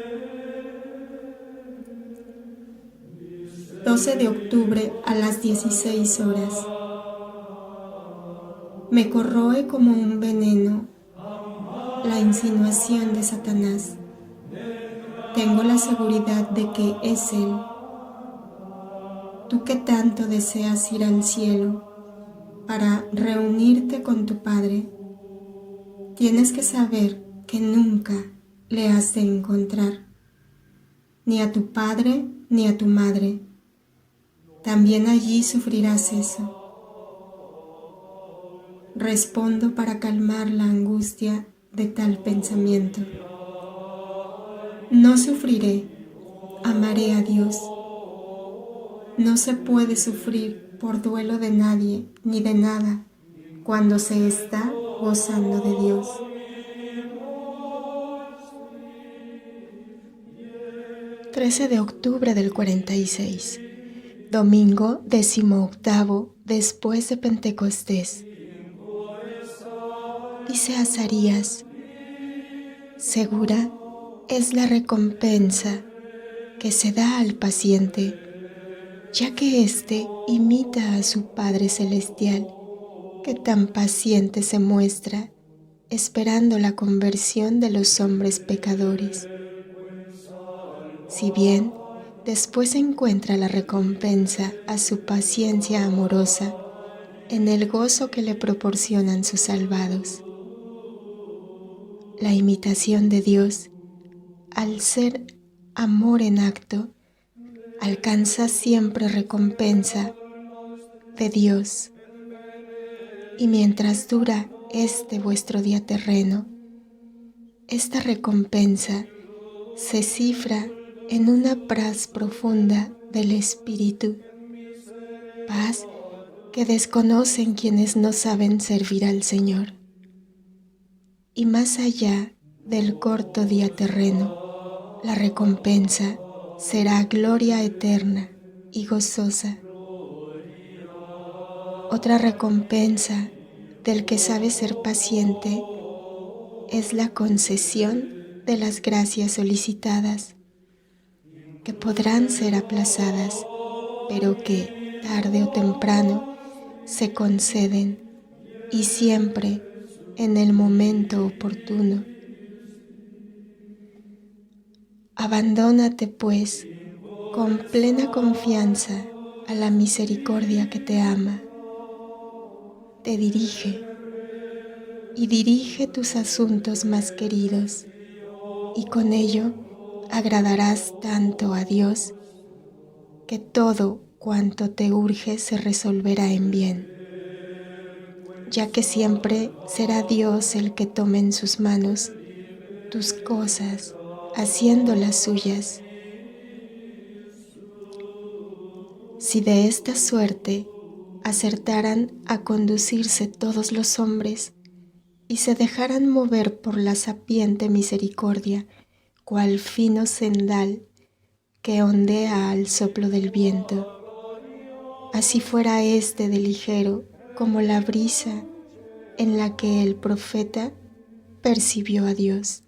Speaker 1: 12 de octubre a las 16 horas. Me corroe como un veneno la insinuación de Satanás. Tengo la seguridad de que es Él. Tú que tanto deseas ir al cielo para reunirte con tu Padre, tienes que saber que nunca le has de encontrar, ni a tu padre ni a tu madre. También allí sufrirás eso. Respondo para calmar la angustia de tal pensamiento. No sufriré, amaré a Dios. No se puede sufrir por duelo de nadie ni de nada cuando se está gozando de Dios. ...13 de octubre del 46... Domingo 18º después de Pentecostés. Dice Azarías: segura es la recompensa que se da al paciente, ya que éste imita a su Padre Celestial, que tan paciente se muestra, esperando la conversión de los hombres pecadores. Si bien después encuentra la recompensa a su paciencia amorosa en el gozo que le proporcionan sus salvados. La imitación de Dios, al ser amor en acto, alcanza siempre recompensa de Dios. Y mientras dura este vuestro día terreno, esta recompensa se cifra en una paz profunda del espíritu, paz que desconocen quienes no saben servir al Señor. Y más allá del corto día terreno, la recompensa será gloria eterna y gozosa. Otra recompensa del que sabe ser paciente es la concesión de las gracias solicitadas, que podrán ser aplazadas, pero que, tarde o temprano, se conceden, y siempre en el momento oportuno. Abandónate, pues, con plena confianza a la misericordia que te ama, te dirige y dirige tus asuntos más queridos, y con ello agradarás tanto a Dios que todo cuanto te urge se resolverá en bien, ya que siempre será Dios el que tome en sus manos tus cosas, haciendo las suyas. Si de esta suerte acertaran a conducirse todos los hombres y se dejaran mover por la sapiente misericordia, cual fino sendal que ondea al soplo del viento, así fuera éste de ligero como la brisa en la que el profeta percibió a Dios.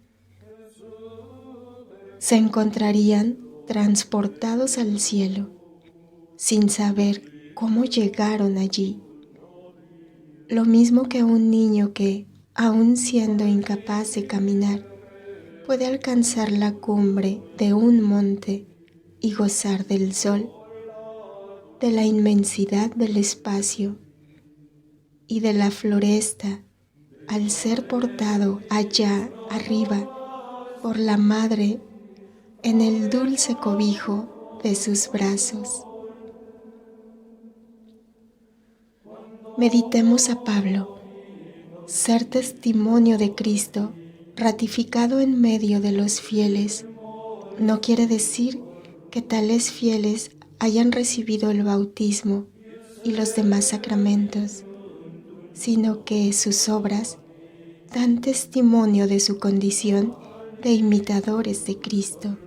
Speaker 1: Se encontrarían transportados al cielo, sin saber cómo llegaron allí. Lo mismo que un niño que, aun siendo incapaz de caminar, puede alcanzar la cumbre de un monte y gozar del sol, de la inmensidad del espacio y de la floresta al ser portado allá arriba por la madre en el dulce cobijo de sus brazos. Meditemos a Pablo. Ser testimonio de Cristo, ratificado en medio de los fieles, no quiere decir que tales fieles hayan recibido el bautismo y los demás sacramentos, sino que sus obras dan testimonio de su condición de imitadores de Cristo.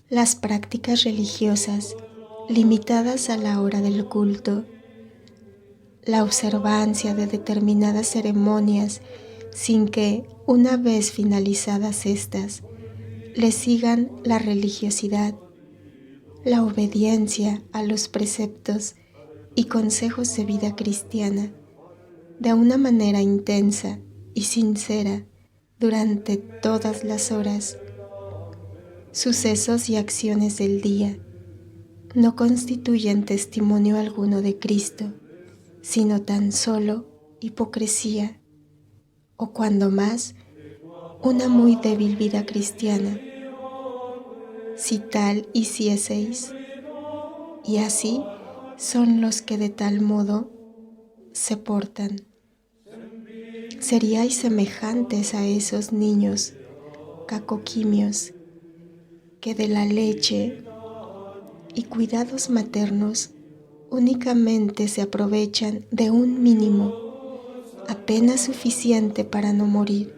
Speaker 1: Las prácticas religiosas, limitadas a la hora del culto, la observancia de determinadas ceremonias sin que, una vez finalizadas estas, le sigan la religiosidad, la obediencia a los preceptos y consejos de vida cristiana, de una manera intensa y sincera durante todas las horas, sucesos y acciones del día, no constituyen testimonio alguno de Cristo, sino tan solo hipocresía, o cuando más, una muy débil vida cristiana. Si tal hicieseis, y así son los que de tal modo se portan, seríais semejantes a esos niños cacoquimios que de la leche y cuidados maternos únicamente se aprovechan de un mínimo, apenas suficiente para no morir,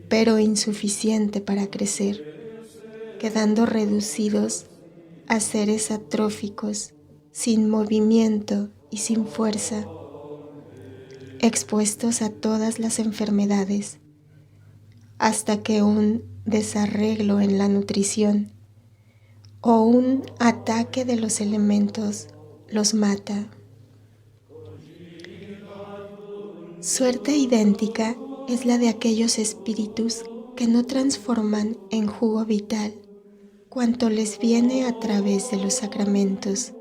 Speaker 1: pero insuficiente para crecer, quedando reducidos a seres atróficos, sin movimiento y sin fuerza, expuestos a todas las enfermedades, hasta que un desarreglo en la nutrición o un ataque de los elementos los mata. Suerte idéntica es la de aquellos espíritus que no transforman en jugo vital cuanto les viene a través de los sacramentos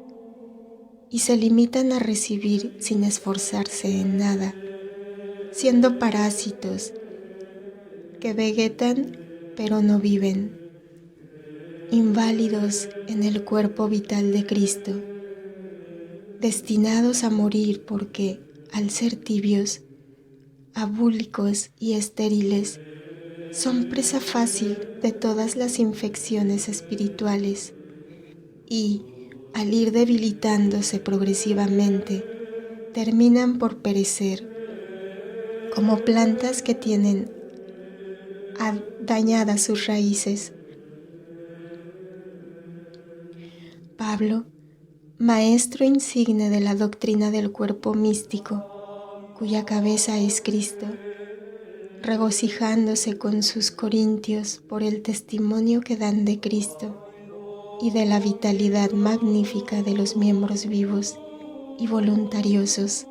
Speaker 1: y se limitan a recibir sin esforzarse en nada, siendo parásitos que vegetan pero no viven, inválidos en el cuerpo vital de Cristo, destinados a morir porque, al ser tibios, abúlicos y estériles, son presa fácil de todas las infecciones espirituales y, al ir debilitándose progresivamente, terminan por perecer como plantas que tienen dañadas sus raíces. Pablo, maestro insigne de la doctrina del cuerpo místico, cuya cabeza es Cristo, regocijándose con sus corintios por el testimonio que dan de Cristo y de la vitalidad magnífica de los miembros vivos y voluntariosos,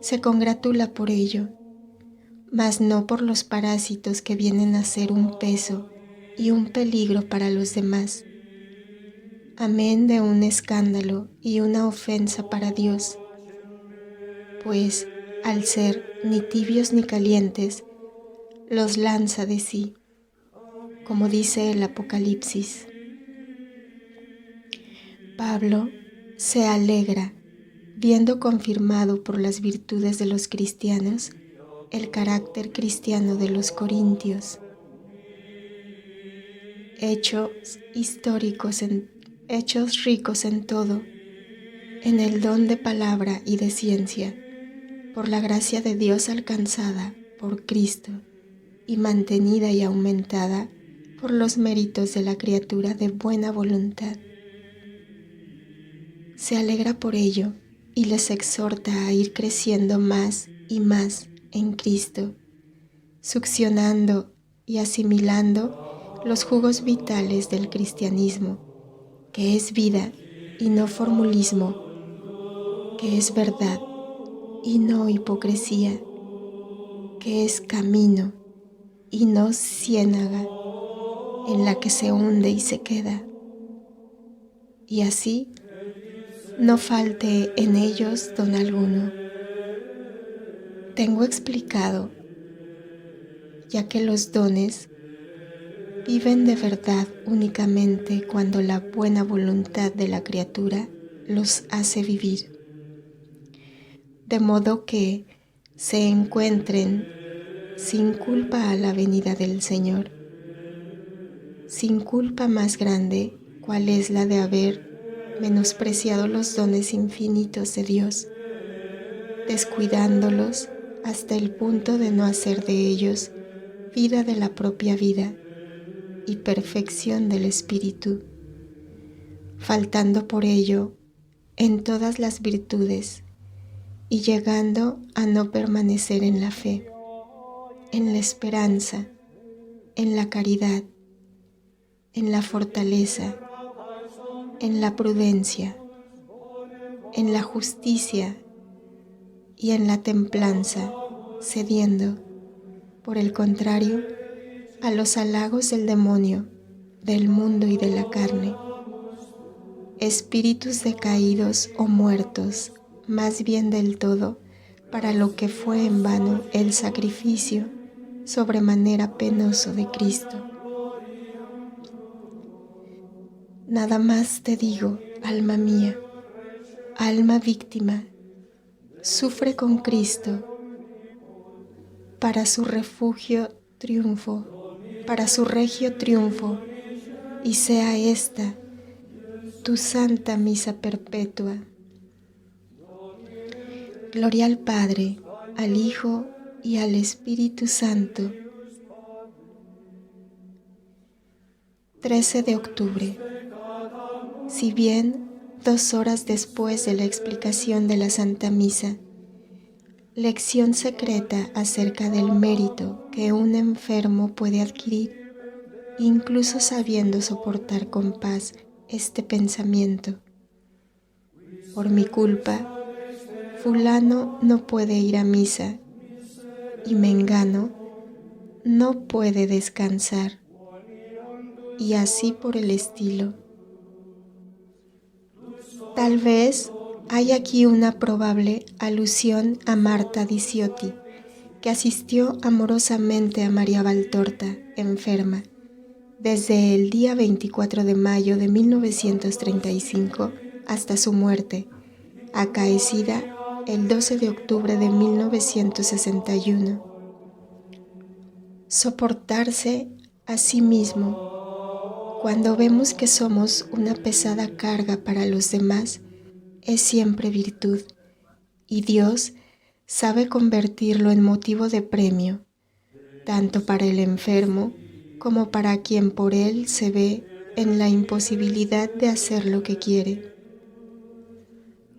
Speaker 1: se congratula por ello, mas no por los parásitos que vienen a ser un peso y un peligro para los demás, amén de un escándalo y una ofensa para Dios, pues, al ser ni tibios ni calientes, los lanza de sí, como dice el Apocalipsis. Pablo se alegra, viendo confirmado por las virtudes de los cristianos el carácter cristiano de los corintios, hechos ricos en todo, en el don de palabra y de ciencia, por la gracia de Dios alcanzada por Cristo y mantenida y aumentada por los méritos de la criatura de buena voluntad. Se alegra por ello y les exhorta a ir creciendo más y más en Cristo, succionando y asimilando los jugos vitales del cristianismo, que es vida y no formulismo, que es verdad y no hipocresía, que es camino y no ciénaga en la que se hunde y se queda, y así no falte en ellos don alguno. Tengo explicado, ya que los dones viven de verdad únicamente cuando la buena voluntad de la criatura los hace vivir, de modo que se encuentren sin culpa a la venida del Señor, sin culpa más grande, cual es la de haber menospreciado los dones infinitos de Dios, descuidándolos hasta el punto de no hacer de ellos vida de la propia vida y perfección del Espíritu, faltando por ello en todas las virtudes y llegando a no permanecer en la fe, en la esperanza, en la caridad, en la fortaleza, en la prudencia, en la justicia y en la templanza, cediendo, por el contrario, a los halagos del demonio, del mundo y de la carne, espíritus decaídos o muertos, más bien del todo, para lo que fue en vano el sacrificio sobremanera penoso de Cristo. Nada más te digo, alma mía, alma víctima, sufre con Cristo para su para su regio triunfo, y sea esta tu santa misa perpetua. Gloria al Padre, al Hijo y al Espíritu Santo. 13 de octubre. Si bien 2 horas después de la explicación de la Santa Misa, lección secreta acerca del mérito que un enfermo puede adquirir, incluso sabiendo soportar con paz este pensamiento. Por mi culpa, fulano no puede ir a misa y mengano no puede descansar, y así por el estilo. Tal vez hay aquí una probable alusión a Marta di Ciotti, que asistió amorosamente a María Valtorta, enferma, desde el día 24 de mayo de 1935 hasta su muerte, acaecida el 12 de octubre de 1961. Soportarse a sí mismo. Cuando vemos que somos una pesada carga para los demás, es siempre virtud, y Dios sabe convertirlo en motivo de premio, tanto para el enfermo como para quien por él se ve en la imposibilidad de hacer lo que quiere.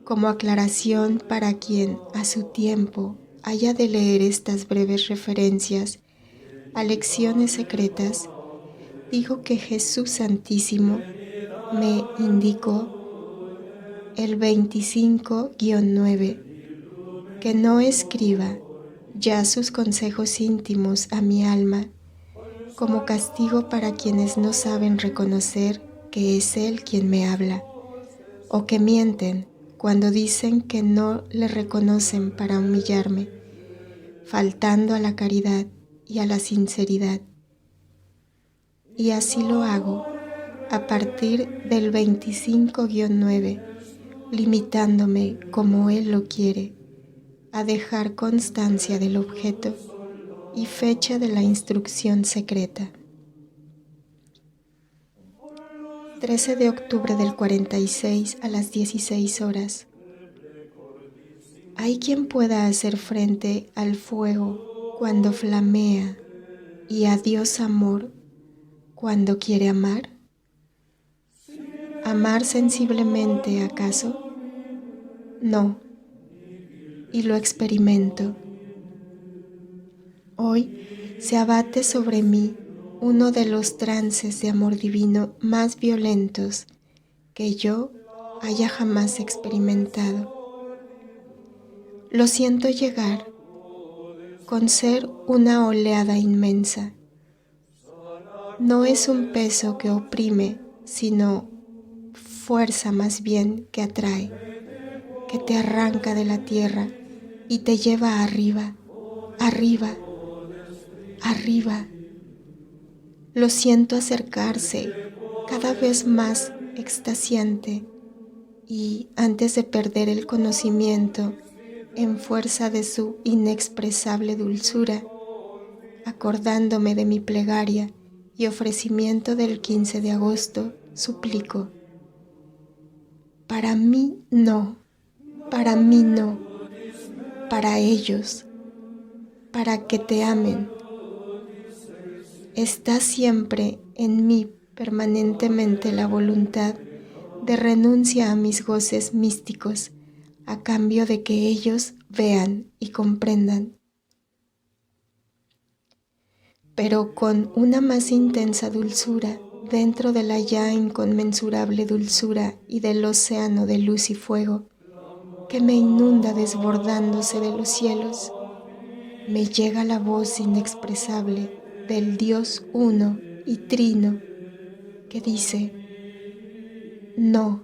Speaker 1: Como aclaración para quien a su tiempo haya de leer estas breves referencias a lecciones secretas, digo que Jesús Santísimo me indicó el 25-9 que no escriba ya sus consejos íntimos a mi alma como castigo para quienes no saben reconocer que es Él quien me habla, o que mienten cuando dicen que no le reconocen para humillarme, faltando a la caridad y a la sinceridad. Y así lo hago a partir del 25-9, limitándome como Él lo quiere, a dejar constancia del objeto y fecha de la instrucción secreta. 13 de octubre del 46 a las 16 horas. ¿Hay quien pueda hacer frente al fuego cuando flamea y a Dios amor cuando quiere amar? ¿Amar sensiblemente acaso? No, y lo experimento. Hoy se abate sobre mí uno de los trances de amor divino más violentos que yo haya jamás experimentado. Lo siento llegar con ser una oleada inmensa. No es un peso que oprime, sino fuerza más bien que atrae, que te arranca de la tierra y te lleva arriba, arriba, arriba. Lo siento acercarse cada vez más extasiante y antes de perder el conocimiento en fuerza de su inexpresable dulzura, acordándome de mi plegaria y ofrecimiento del 15 de agosto, suplico: para mí no, para mí no, para ellos, para que te amen. Está siempre en mí permanentemente la voluntad de renuncia a mis goces místicos a cambio de que ellos vean y comprendan. Pero con una más intensa dulzura dentro de la ya inconmensurable dulzura y del océano de luz y fuego que me inunda desbordándose de los cielos, me llega la voz inexpresable del Dios uno y trino que dice: no,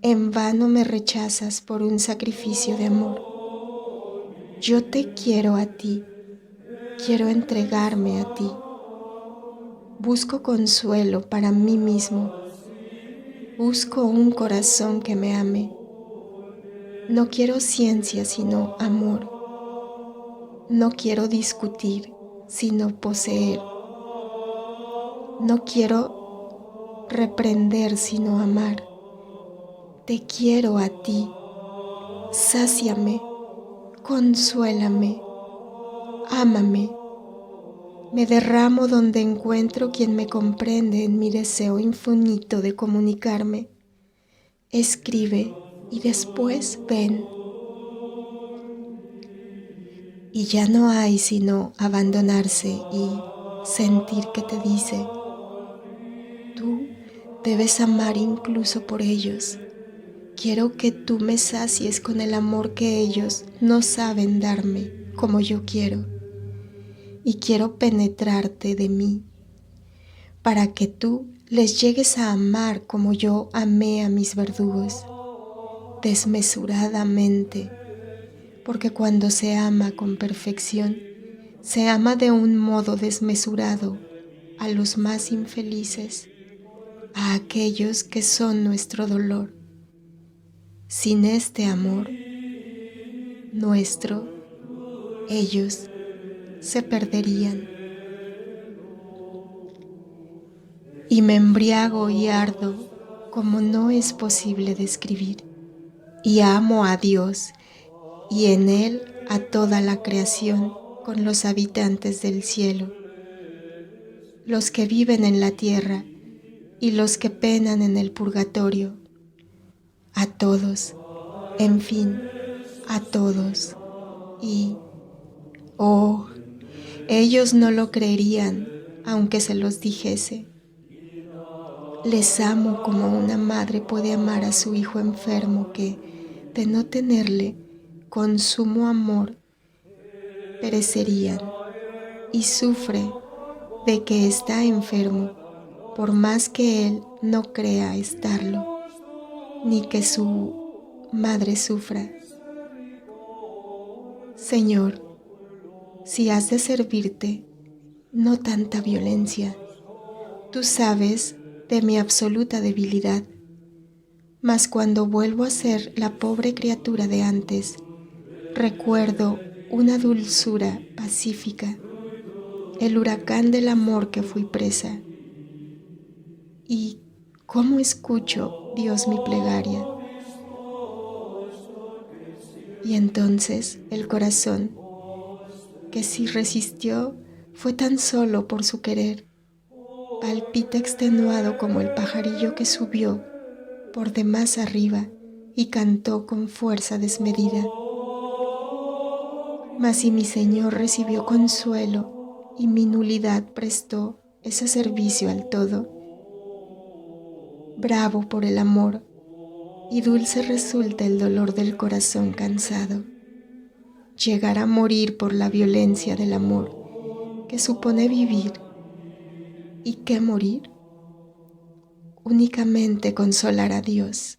Speaker 1: en vano me rechazas por un sacrificio de amor. Yo te quiero a ti, quiero entregarme a ti. Busco consuelo para mí mismo. Busco un corazón que me ame. No quiero ciencia sino amor. No quiero discutir sino poseer. No quiero reprender sino amar. Te quiero a ti. Sáciame, consuélame, ámame. Me derramo donde encuentro quien me comprende en mi deseo infinito de comunicarme. Escribe y después ven. Y ya no hay sino abandonarse y sentir que te dice: tú debes amar incluso por ellos. Quiero que tú me sacies con el amor que ellos no saben darme como yo quiero. Y quiero penetrarte de mí, para que tú les llegues a amar como yo amé a mis verdugos, desmesuradamente, porque cuando se ama con perfección, se ama de un modo desmesurado a los más infelices, a aquellos que son nuestro dolor. Sin este amor nuestro, ellos se perderían. Y me embriago y ardo como no es posible describir. Y amo a Dios y en Él a toda la creación con los habitantes del cielo, los que viven en la tierra y los que penan en el purgatorio, a todos, en fin, a todos. Y, oh, ellos no lo creerían aunque se los dijese. Les amo como una madre puede amar a su hijo enfermo que, de no tenerle con sumo amor, perecerían, y sufre de que está enfermo, por más que él no crea estarlo, ni que su madre sufra. Señor, si has de servirte, no tanta violencia. Tú sabes de mi absoluta debilidad, mas cuando vuelvo a ser la pobre criatura de antes, Recuerdo una dulzura pacífica, el huracán del amor que fui presa. Y cómo escucho, Dios, mi plegaria. Y entonces el corazón, que si resistió fue tan solo por su querer, palpita extenuado como el pajarillo que subió por demás arriba y cantó con fuerza desmedida. Mas si mi Señor recibió consuelo y mi nulidad prestó ese servicio al todo, bravo por el amor y dulce resulta el dolor del corazón cansado. Llegar a morir por la violencia del amor que supone vivir. ¿Y qué morir? Únicamente consolar a Dios.